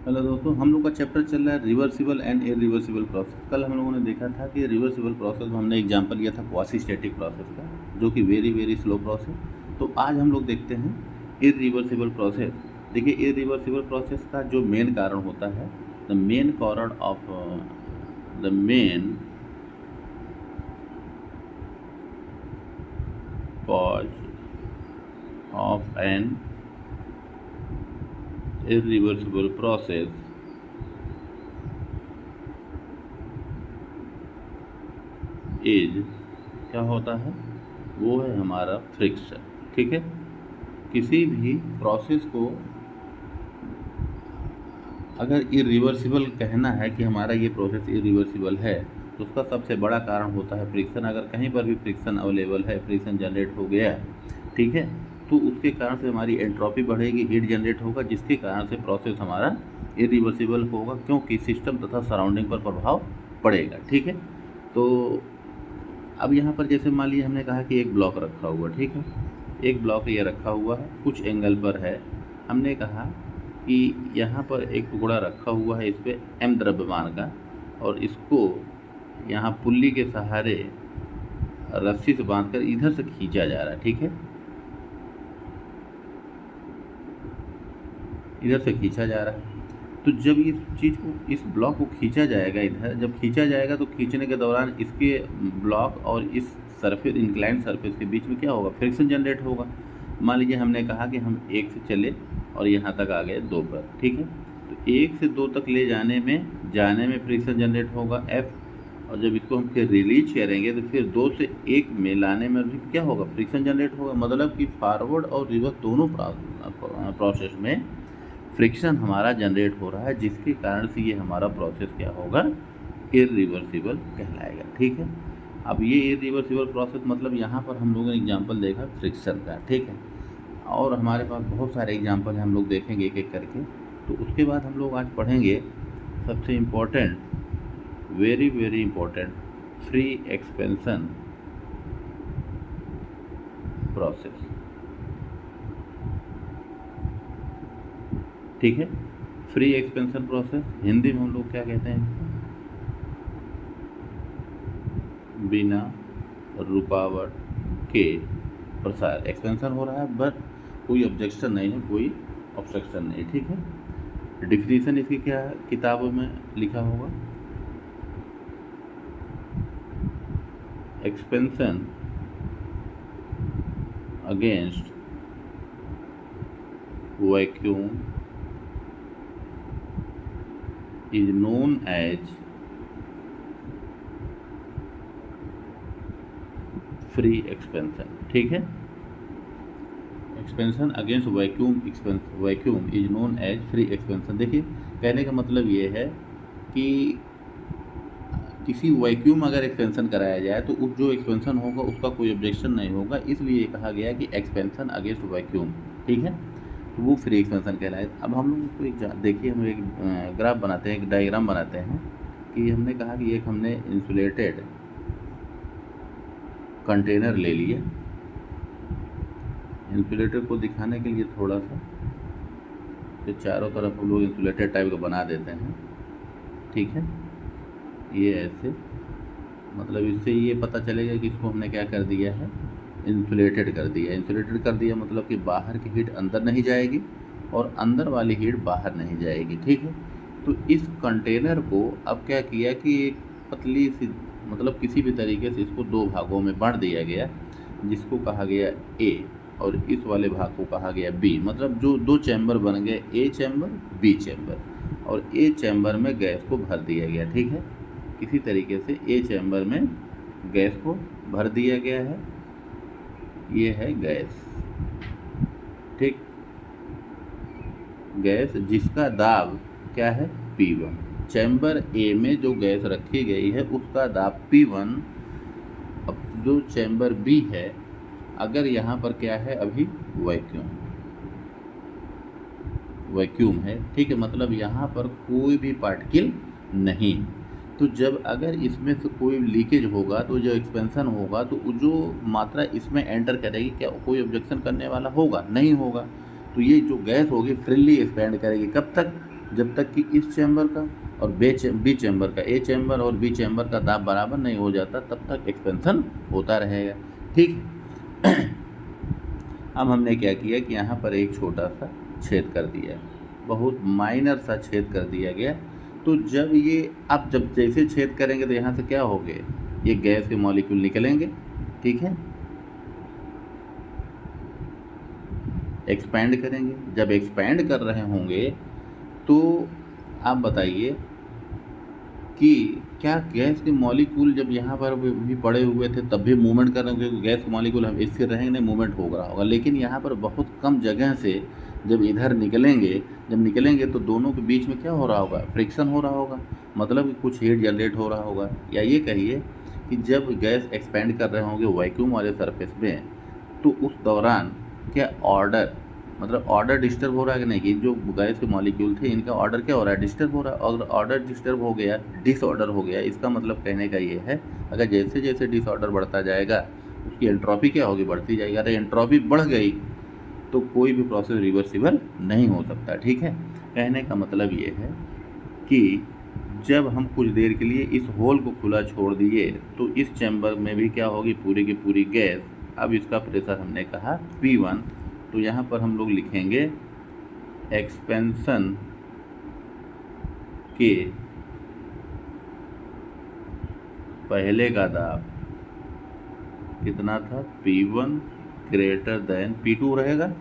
Hello दोस्तों, हम लोग का चैप्टर चल रहा है रिवर्सिबल एंड इरिवर्सिबल प्रोसेस। कल हम लोगों ने देखा था कि रिवर्सिबल प्रोसेस में हमने एग्जांपल लिया था क्वासी स्टैटिक प्रोसेस का, जो कि वेरी वेरी स्लो प्रोसेस। तो आज हम लोग देखते हैं इरिवर्सिबल प्रोसेस। देखिए, इरिवर्सिबल प्रोसेस का जो मेन कारण होता है, the main cause of an irreversible process is क्या होता है, वो है हमारा फ्रिक्शन। ठीक है, किसी भी प्रोसेस को अगर इरिवर्सिबल कहना है कि हमारा ये प्रोसेस इरिवर्सिबल है, तो उसका सबसे बड़ा कारण होता है फ्रिक्शन। अगर कहीं पर भी फ्रिक्शन अवेलेबल है, फ्रिक्शन जनरेट हो गया, ठीक है, तो उसके कारण से हमारी एंट्रोपी बढ़ेगी, हीट जनरेट होगा, जिसके कारण से प्रोसेस हमारा इरिवर्सिबल होगा, क्योंकि सिस्टम तथा सराउंडिंग पर प्रभाव पड़ेगा। ठीक है, तो अब यहाँ पर जैसे मान लीजिए हमने कहा कि एक ब्लॉक रखा हुआ, ठीक है, एक ब्लॉक ये रखा हुआ है, कुछ एंगल पर है। हमने कहा कि यहाँ पर एक टुकड़ा रखा हुआ है, इस पर m द्रव्यमान का, और इसको यहाँ पुल्ली के सहारे रस्सी से बांधकर इधर से खींचा जा रहा है। ठीक है, इधर से खींचा जा रहा है। तो जब इस चीज़ को, इस ब्लॉक को खींचा जाएगा इधर, जब खींचा जाएगा तो खींचने के दौरान इसके ब्लॉक और इस सरफेस, इंक्लाइंड सरफेस के बीच में क्या होगा, फ्रिक्शन जनरेट होगा। मान लीजिए हमने कहा कि हम 1 से चले और यहाँ तक आ गए 2 पर। ठीक है, तो 1 से 2 तक ले जाने में फ्रिक्शन जनरेट होगा F, और जब इसको हम फिर रिलीज करेंगे तो फिर 2 से 1 में लाने में भी क्या होगा, फ्रिक्शन जनरेट होगा। मतलब कि फॉरवर्ड और रिवर्स दोनों प्रोसेस में फ्रिक्शन हमारा जनरेट हो रहा है, जिसके कारण से ये हमारा प्रोसेस क्या होगा, इरिवर्सिबल कहलाएगा। ठीक है, अब ये इरिवर्सिबल प्रोसेस मतलब यहाँ पर हम लोगों ने एग्जांपल देखा फ्रिक्शन का। ठीक है, और हमारे पास बहुत सारे एग्जांपल हैं, हम लोग देखेंगे एक एक करके। तो उसके बाद हम लोग आज पढ़ेंगे सबसे important, very very important, free expansion process. ठीक है, फ्री एक्सपेंशन प्रोसेस हिंदी में हम लोग क्या कहते हैं, बिना रुकावट के प्रसार। एक्सपेंशन हो रहा है बट कोई ऑब्जेक्शन नहीं है, कोई ऑब्स्ट्रक्शन नहीं। ठीक है, डिफिनीशन इसकी क्या है, किताबों में लिखा होगा, expansion against vacuum is known as free expansion. ठीक है, expansion against vacuum is known as free expansion. देखिए, कहने का मतलब ये है कि किसी वैक्यूम अगर एक्सपेंशन कराया जाए तो उस जो एक्सपेंशन होगा उसका कोई ऑब्जेक्शन नहीं होगा, इसलिए कहा गया कि एक्सपेंशन अगेंस्ट वैक्यूम, ठीक है, तो वो फ्री एक्सपेंशन कहलाए। अब हम लोग इसको एक देखिए, हम एक ग्राफ बनाते हैं, एक डायग्राम बनाते हैं कि हमने कहा कि एक हमने इंसुलेटेड कंटेनर ले लिया। इंसुलेटर को दिखाने के लिए थोड़ा सा तो चारों तरफ हम लोग इंसुलेटेड टाइप का बना देते हैं। ठीक है, ये ऐसे, मतलब इससे ये पता चलेगा कि इसको हमने क्या कर दिया है, इंसुलेटेड कर दिया। इंसुलेटेड कर दिया मतलब कि बाहर की हीट अंदर नहीं जाएगी और अंदर वाली हीट बाहर नहीं जाएगी। ठीक है, तो इस कंटेनर को अब क्या किया कि एक पतली सी, मतलब किसी भी तरीके से इसको 2 भागों में बांट दिया गया, जिसको कहा गया A और इस वाले भाग को कहा गया B। मतलब जो 2 चैम्बर बन गए, A चैम्बर, B चैम्बर, और A चैम्बर में गैस को भर दिया गया। ठीक है, किसी तरीके से A चैम्बर में गैस को भर दिया गया है, ये है गैस। ठीक, गैस जिसका दाब क्या है, P1। चैम्बर A में जो गैस रखी गई है उसका दाब P1। अब जो चैम्बर B है, अगर यहाँ पर क्या है, अभी वैक्यूम है, ठीक है, मतलब यहाँ पर कोई भी पार्टिकल नहीं। तो जब अगर इसमें से कोई लीकेज होगा तो जो एक्सपेंशन होगा तो जो मात्रा इसमें एंटर करेगी, क्या कोई ऑब्जेक्शन करने वाला होगा, नहीं होगा। तो ये जो गैस होगी फ्रीली एक्सपेंड करेगी, कब तक, जब तक कि इस चैम्बर का और बी चैम्बर का, ए चैम्बर और बी चैम्बर का दाब बराबर नहीं हो जाता तब तक एक्सपेंशन होता रहेगा। ठीक है। अब हमने क्या किया कि यहाँ पर एक छोटा सा छेद कर दिया है, बहुत माइनर सा छेद कर दिया गया। तो जब ये अब जब जैसे छेद करेंगे तो यहाँ से क्या होंगे, ये गैस के मॉलिक्यूल निकलेंगे। ठीक है, एक्सपैंड करेंगे। जब एक्सपैंड कर रहे होंगे तो आप बताइए कि क्या गैस के मॉलिक्यूल जब यहाँ पर भी पड़े हुए थे तब भी मूवमेंट कर रहे होंगे, क्योंकि गैस के मॉलिक्यूल हम स्थिर रहेंगे नहीं, मूवमेंट हो रहा होगा। लेकिन यहाँ पर बहुत कम जगह से जब इधर निकलेंगे, जब निकलेंगे तो दोनों के बीच में क्या हो रहा होगा, फ्रिक्शन हो रहा होगा, मतलब कि कुछ हीट जनरेट हो रहा होगा। या ये कहिए कि जब गैस एक्सपेंड कर रहे होंगे वैक्यूम वाले सरफेस में, तो उस दौरान क्या ऑर्डर, मतलब ऑर्डर डिस्टर्ब हो रहा है कि नहीं, कि जो गैस के मॉलिक्यूल थे इनका ऑर्डर क्या हो रहा है, डिस्टर्ब हो रहा है। और ऑर्डर डिस्टर्ब हो गया, डिसऑर्डर हो गया, इसका मतलब कहने का ये है अगर जैसे जैसे डिसऑर्डर बढ़ता जाएगा उसकी एंट्रोपी क्या होगी, बढ़ती जाएगी। अगर एंट्रोपी बढ़ गई तो कोई भी प्रोसेस रिवर्सिबल नहीं हो सकता। ठीक है, कहने का मतलब ये है कि जब हम कुछ देर के लिए इस होल को खुला छोड़ दिए तो इस चैम्बर में भी क्या होगी, पूरी की पूरी गैस। अब इसका प्रेशर हमने कहा P1, तो यहाँ पर हम लोग लिखेंगे एक्सपेंशन के पहले का दाब कितना था, P1 ग्रेटर देन P2 रहेगा।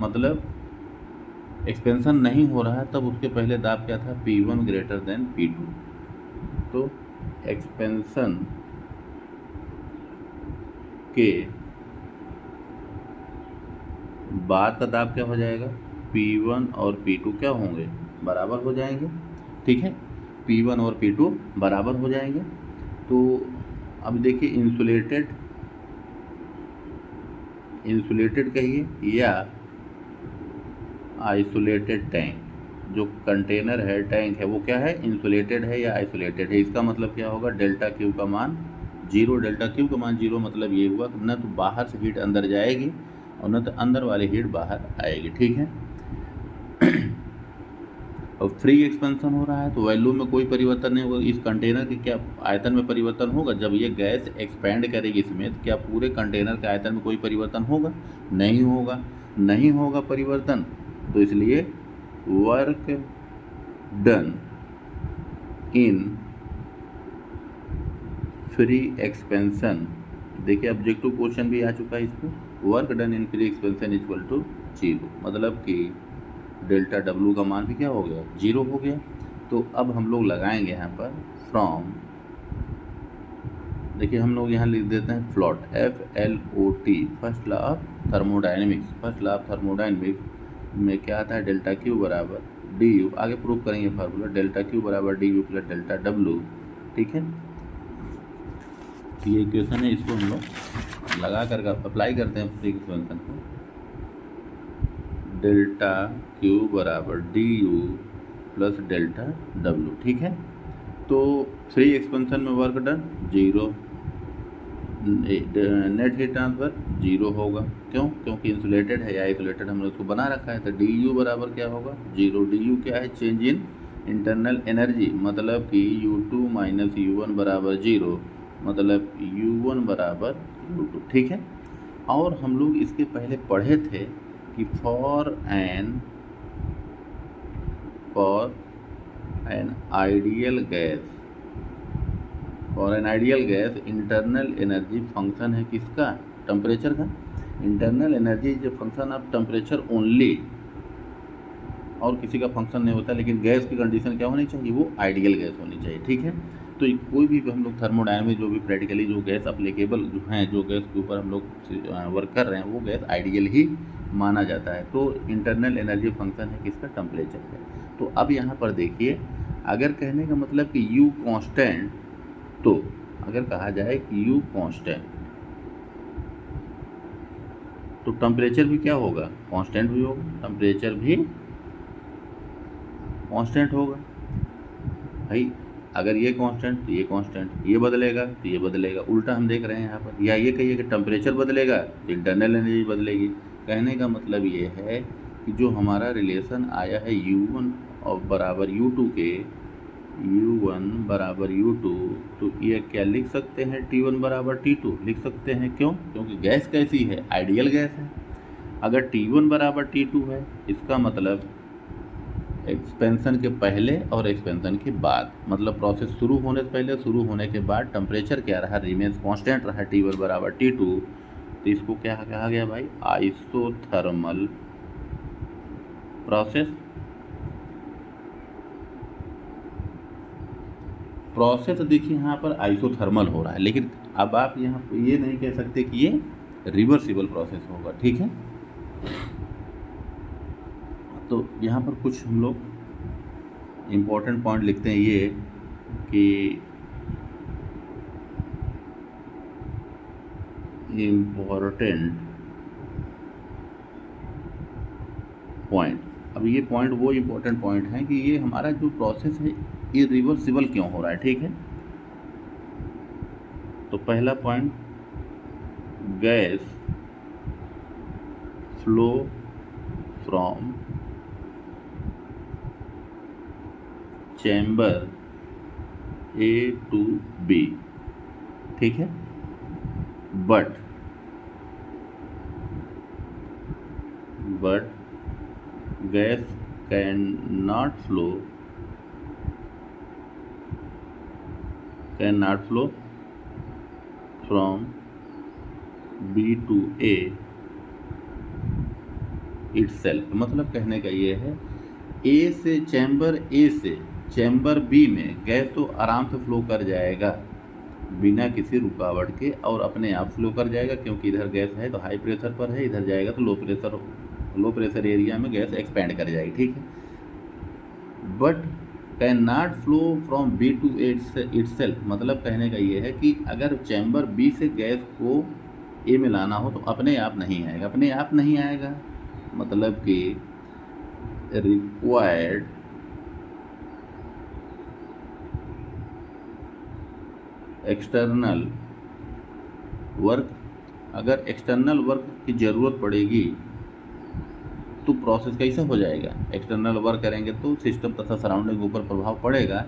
मतलब एक्सपेंशन नहीं हो रहा है तब उसके पहले दाब क्या था, P1 ग्रेटर देन P2। तो एक्सपेंशन के बाद का दाब क्या हो जाएगा, P1 और P2 क्या होंगे, बराबर हो जाएंगे। ठीक है, P1 और P2 बराबर हो जाएंगे। तो अब देखिए इंसुलेटेड कहिए या आइसोलेटेड टैंक, जो कंटेनर है, टैंक है, वो क्या है, इंसुलेटेड है या आइसोलेटेड है। इसका मतलब क्या होगा, डेल्टा क्यू का मान 0। डेल्टा क्यू का मान 0 मतलब ये हुआ कि न तो बाहर से हीट अंदर जाएगी और न तो अंदर वाली हीट बाहर आएगी। ठीक है, और फ्री एक्सपेंशन हो रहा है तो वॉल्यूम में कोई परिवर्तन नहीं होगा। इस कंटेनर के क्या आयतन में परिवर्तन होगा, जब ये गैस एक्सपैंड करेगी इसमें, तो क्या पूरे कंटेनर के आयतन में कोई परिवर्तन होगा, नहीं होगा। नहीं होगा परिवर्तन, तो इसलिए work done in free expansion, देखिए ऑब्जेक्टिव क्वेश्चन भी आ चुका है इस पर, work done in free expansion equal to 0, मतलब कि डेल्टा डब्लू का मान भी क्या हो गया, 0 हो गया। तो अब हम लोग लगाएंगे यहाँ पर फ्रॉम, देखिए हम लोग यहाँ लिख देते हैं float, FLOT, first law of thermodynamics. First law of thermodynamics में क्या आता है, डेल्टा क्यू बराबर डी यू, आगे प्रूव करेंगे फार्मूला, डेल्टा क्यू बराबर D you plus delta W. ठीक है, ये इक्वेशन है, इसको हम लोग लगा कर अप्लाई करते हैं फ्री एक्सपेंशन को, डेल्टा क्यू बराबर D you plus delta W. ठीक है, तो फ्री एक्सपेंशन में work done 0, net heat transfer 0 होगा। क्यों, क्योंकि इंसुलेटेड है या आइसोलेटेड हमने उसको बना रखा है। तो डी यू बराबर क्या होगा, 0। डी यू क्या है, चेंज इन इंटरनल एनर्जी, मतलब कि U2 माइनस U1 बराबर 0, मतलब U1 बराबर U2। ठीक है, और हम लोग इसके पहले पढ़े थे कि for an ideal gas internal energy function है किसका, टेम्परेचर का। Internal energy is function of temperature only, और किसी का फंक्शन नहीं होता। लेकिन गैस की कंडीशन क्या होनी चाहिए, वो आइडियल गैस होनी चाहिए। ठीक है, तो कोई भी हम लोग थर्मोडायनामिक्स जो भी प्रैक्टिकली जो गैस अप्लीकेबल जो हैं, जो गैस के ऊपर हम लोग वर्क कर रहे हैं, वो गैस आइडियल ही माना जाता है। तो इंटरनल एनर्जी फंक्शन है किसका, टेम्परेचर का। तो अब यहाँ पर देखिए, अगर कहने का मतलब कि U कांस्टेंट, तो अगर कहा जाए कि U कांस्टेंट, तो टेम्परेचर भी क्या होगा, कांस्टेंट भी होगा, टेम्परेचर भी कांस्टेंट होगा। भाई अगर ये कांस्टेंट तो ये कांस्टेंट, ये बदलेगा तो ये बदलेगा, उल्टा हम देख रहे हैं यहाँ पर। या ये कहिए कि टेम्परेचर बदलेगा तो इंटरनल एनर्जी बदलेगी। कहने का मतलब ये है कि जो हमारा रिलेशन आया है U1 और बराबर U2 के U1 बराबर U2, तो ये क्या लिख सकते हैं, T1 बराबर T2 लिख सकते हैं। क्यों? क्योंकि गैस कैसी है, आइडियल गैस है। अगर T1 बराबर T2 है, इसका मतलब एक्सपेंशन के पहले और एक्सपेंशन के बाद, मतलब प्रोसेस शुरू होने से पहले, शुरू होने के बाद टेम्परेचर क्या रहा, रिमेन्स कांस्टेंट रहा, T1 बराबर T2। तो इसको क्या कहा गया भाई, आइसोथर्मल प्रोसेस। प्रोसेस देखिए यहाँ पर आइसोथर्मल हो रहा है, लेकिन अब आप यहाँ पर ये नहीं कह सकते कि ये रिवर्सिबल प्रोसेस होगा, ठीक है। तो यहाँ पर कुछ हम लोग इम्पोर्टेंट पॉइंट लिखते हैं, ये कि इम्पोर्टेंट पॉइंट। अब ये पॉइंट वो इम्पोर्टेंट पॉइंट हैं कि ये हमारा जो प्रोसेस है इरिवर्सिबल क्यों हो रहा है, ठीक है। तो पहला point, gas flow from chamber A to B, ठीक है। But gas can not flow from B to A itself. मतलब कहने का ये है, A से चैम्बर B में गैस तो आराम से फ्लो कर जाएगा बिना किसी रुकावट के, और अपने आप फ्लो कर जाएगा, क्योंकि इधर गैस है तो हाई प्रेशर पर है, इधर जाएगा तो लो प्रेशर एरिया में गैस एक्सपेंड कर जाएगी, ठीक है। But can not flow from B to A itself. मतलब कहने का ये है कि अगर चैम्बर B से गैस को A में लाना हो तो अपने आप नहीं आएगा। अपने आप नहीं आएगा मतलब कि रिक्वायर्ड एक्सटर्नल वर्क। अगर एक्सटर्नल वर्क की ज़रूरत पड़ेगी तो प्रोसेस कैसा हो जाएगा, एक्सटर्नल वर्क करेंगे तो सिस्टम तथा सराउंडिंग के ऊपर प्रभाव पड़ेगा।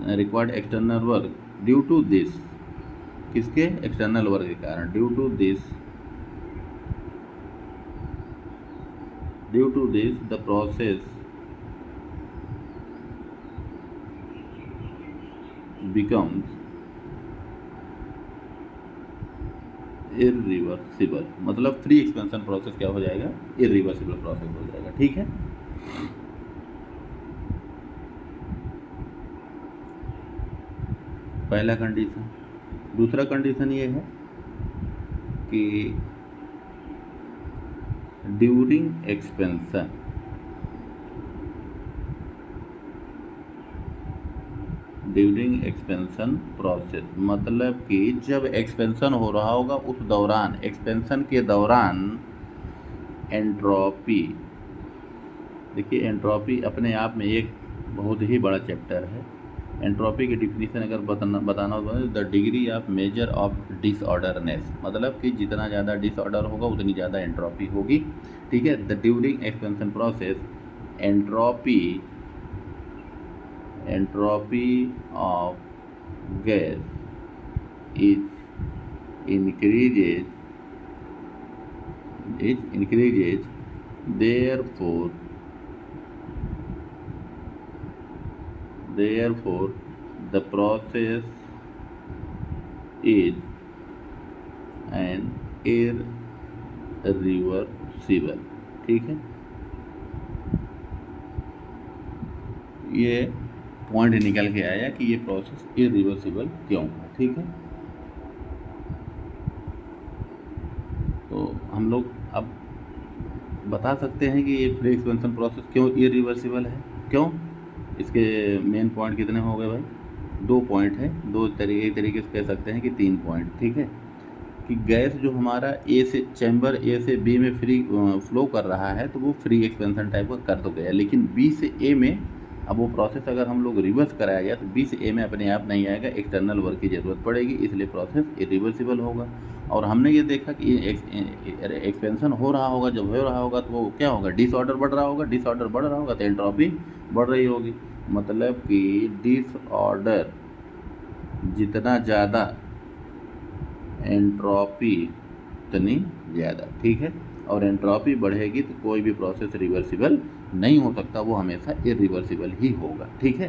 Required external work due to this, किसके, एक्सटर्नल वर्क के कारण, due to this the process becomes irreversible. मतलब फ्री एक्सपेंशन प्रोसेस क्या हो जाएगा, इरिवर्सिबल प्रोसेस हो जाएगा, ठीक है। पहला कंडीशन। दूसरा कंडीशन ये है कि ड्यूरिंग एक्सपेंशन प्रोसेस, मतलब कि जब एक्सपेंशन हो रहा होगा उस दौरान, एक्सपेंशन के दौरान एंट्रोपी। देखिए एंट्रोपी अपने आप में एक बहुत ही बड़ा चैप्टर है। एंट्रोपी की डिफिनीशन अगर बताना हो तो the degree of measure of disorderness, मतलब कि जितना ज़्यादा डिसऑर्डर होगा उतनी ज़्यादा एंट्रोपी होगी, ठीक है। The during expansion process entropy of gas is increases, therefore the process is an irreversible, ठीक है। ये पॉइंट निकल के आया कि ये प्रोसेस इरिवर्सिबल क्यों है, ठीक है। तो हम लोग अब बता सकते हैं कि ये फ्री एक्सपेंशन प्रोसेस क्यों इरिवर्सिबल है। क्यों, इसके मेन पॉइंट कितने हो गए भाई, 2 पॉइंट है, तरीके से कह सकते हैं कि 3 पॉइंट, ठीक है। कि गैस जो हमारा चैम्बर ए से बी में फ्री फ्लो कर रहा है तो वो फ्री एक्सपेंशन टाइप का कर तो गया, लेकिन बी से ए में अब वो प्रोसेस अगर हम लोग रिवर्स कराया जाए तो बी से ए में अपने आप नहीं आएगा, एक्सटर्नल वर्क की ज़रूरत पड़ेगी, इसलिए प्रोसेस इरिवर्सिबल होगा। और हमने ये देखा कि एक्सपेंशन हो रहा होगा, जब हो रहा होगा तो वो क्या होगा, डिसऑर्डर बढ़ रहा होगा, डिसऑर्डर बढ़ रहा होगा तो एंट्रोपी बढ़ रही होगी। मतलब कि डिसऑर्डर जितना ज़्यादा एंट्रोपी उतनी ज़्यादा, ठीक है। और एंट्रोपी बढ़ेगी तो कोई भी प्रोसेस रिवर्सिबल नहीं हो सकता, वो हमेशा इरिवर्सिबल ही होगा, ठीक है।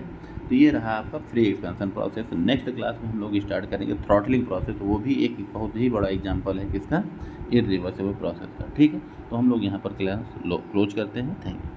तो ये रहा आपका free expansion process. Next class में हम लोग स्टार्ट करेंगे थ्रॉटलिंग प्रोसेस, वो भी एक बहुत ही बड़ा एग्जांपल है किसका, इरिवर्सिबल प्रोसेस का, ठीक है। तो हम लोग यहाँ पर क्लास क्लोज करते हैं। Thank you.